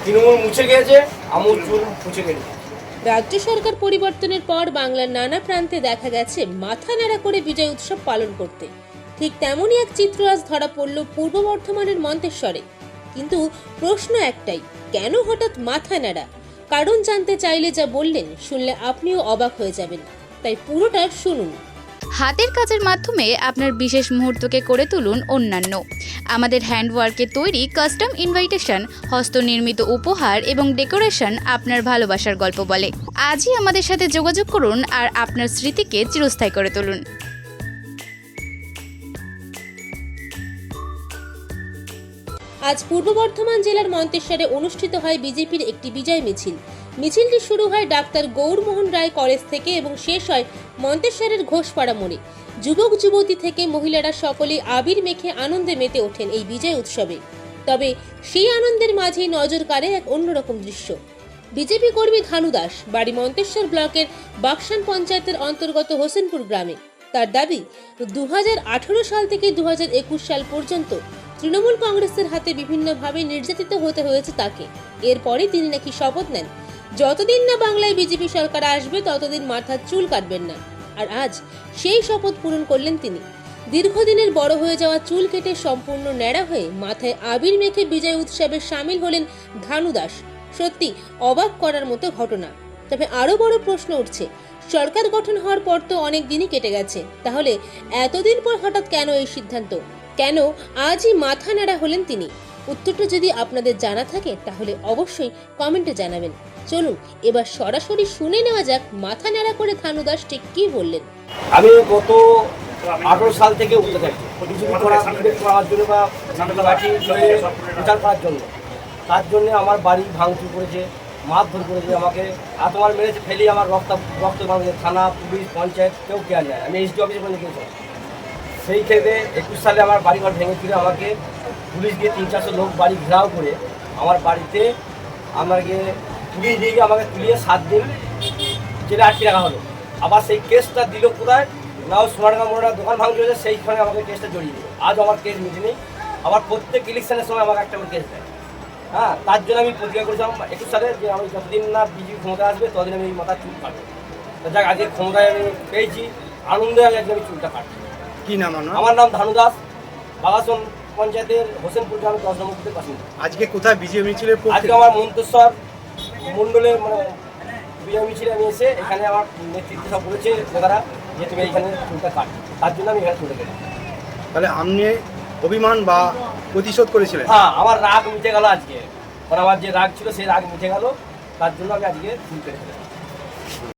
তৃণমূল মুছে গিয়েছে, আমুল চুল মুছে গেছে। রাজ্য সরকার পরিবর্তনের পর বাংলার নানা প্রান্তে দেখা গেছে মাথা ন্যাড়া করে বিজয় উৎসব পালন করতে। ঠিক তেমনই এক চিত্র আজ ধরা পড়ল পূর্ব বর্ধমানের মন্তেশ্বরে। কিন্তু প্রশ্ন একটাই, কেন হঠাৎ মাথা ন্যাড়া? কারণ জানতে চাইলে যা বললেন শুনলে আপনিও অবাক হয়ে যাবেন, তাই পুরোটা শুনুন। হাতের কাজের মাধ্যমে আপনার বিশেষ মুহূর্তকে করে তুলুন অন্যান্য। আমাদের হ্যান্ডওয়ার্কের তৈরি কাস্টম ইনভাইটেশন, হস্তনির্মিত উপহার এবং ডেকোরেশন আপনার ভালোবাসার গল্প বলে। আজই আমাদের সাথে যোগাযোগ করুন আর আপনার স্মৃতিকে চিরস্থায়ী করে তুলুন। আজ পূর্ব বর্ধমান জেলার মন্তেশ্বরে অনুষ্ঠিত হয় বিজেপির একটি বিজয় মিছিল। মিছিলটি শুরু হয় ডাক্তার গৌরমোহন রায় কলেজ থেকে এবং শেষ হয় মন্তেশ্বরের ঘোষপাড়া মোড়ে। যুবক যুবতী থেকে মহিলারা সকলেই আবির মেখে আনন্দে মেতে ওঠেন এই বিজয় উৎসবে। তবে সেই আনন্দের মাঝেই নজর কাড়ে এক অন্যরকম দৃশ্য। বিজেপি কর্মী ধানু দাস বাড়ি মন্তেশ্বর ব্লকের বাকসান পঞ্চায়েতের অন্তর্গত হোসেনপুর গ্রামে। তার দাবি, 2018 সাল থেকে 2021 সাল পর্যন্ত তৃণমূল কংগ্রেসের হাতে বিভিন্নভাবে নির্যাতিত হতে হয়েছে তাকে। এরপরে তিনি নাকি শপথ নেন, যতদিন না বাংলায় বিজেপি সরকার আসবে ততদিন মাথার চুল কাটবেন না। আর আজ সেই শপথ পূরণ করলেন তিনি। দীর্ঘদিনের বড় হয়ে যাওয়া চুল কেটে সম্পূর্ণ ন্যাড়া হয়ে মাথায় আবির মেখে বিজয় উৎসবে সামিল হলেন ধানু দাস। সত্যি অবাক করার মতো ঘটনা। তবে আরো বড় প্রশ্ন উঠছে, সরকার গঠন হওয়ার পর তো অনেক দিনই কেটে গেছে, তাহলে এতদিন পর হঠাৎ কেন এই সিদ্ধান্ত? কেন আজই মাথা ন্যাড়া হলেন তিনি? উত্তরটা যদি আপনাদের জানা থাকে তাহলে অবশ্যই কমেন্টে জানাবেন। চলুন এবার সরাসরি শুনে নেওয়া যাক মাথা ন্যাড়া করে ধানু দাস ঠিক কি বললেন। আমি গত 18 সাল থেকে উঠতে থাকি বিজেপি করার জন্য বা লাঠি ধরে প্রচার করার জন্য। তার জন্য আমার বাড়ি ভাঙচুর করেছে, মারধর করেছে, আমাকে তোমার মেরেছে, ফেলি আমার রক্ত ভাঙছে। থানা, পুলিশ, পঞ্চায়েত কেউ কেয়ার নেয়। আমি এসডি অফিসে বলে গিয়েছি। সেই ক্ষেত্রে 21 সালে আমার বাড়িঘর ভেঙে ফিরে আমাকে পুলিশ দিয়ে 300-400 লোক বাড়ি ঘেরাও করে আমার বাড়িতে আমাকে পুলিশ দিয়ে আমাকে তুলিয়ে 7 দিন জেলে আটকে রাখা হলো। আবার সেই কেসটা দিল কোথায় না, সোনারগাঁ মোড়া দোকান ভাঙচুর হয়েছে, সেইখানে আমাকে কেসটা জড়িয়ে দিল। আজ আমার কেস মিটেনি। আবার প্রত্যেক ইলেকশনের সময় আমাকে একটা করে কেস দেয়। হ্যাঁ, তার জন্য আমি প্রতিজ্ঞা করেছিলাম 21 সালে যে আমি যতদিন না বিজেপি ক্ষমতা আসবে ততদিন আমি এই মাথার চুল কাটবো। তো যাক, আজকে ক্ষমতায় আমি পেয়েছি, আনন্দে আজকে আমি চুলটা কাটছি। কি নাম? আমার নাম ধানু দাস, বাগাসন পঞ্চায়েতের হোসেনপুর গ্রামের 10 নম্বর বাসিন্দা। আজকে কোথায় বিজয় মিছিলের আজকে আমার মন্তেশ্বর মণ্ডলের বিজয় মিছিলে আমি এসে এখানে আমার নেতৃত্ব সব বলেছে নেতারা যে তুমি এইখানে চুলটা কাট, তার জন্য আমি এখানে চলে গেলাম। তাহলে আপনি অভিমান বা প্রতিশোধ করেছিলেন? হ্যাঁ, আমার রাগ মিটে গেল আজকে। আমার যে রাগ ছিল সেই রাগ মিটে গেল, তার জন্য আমি আজকে চুল কেটে ফেলেছি।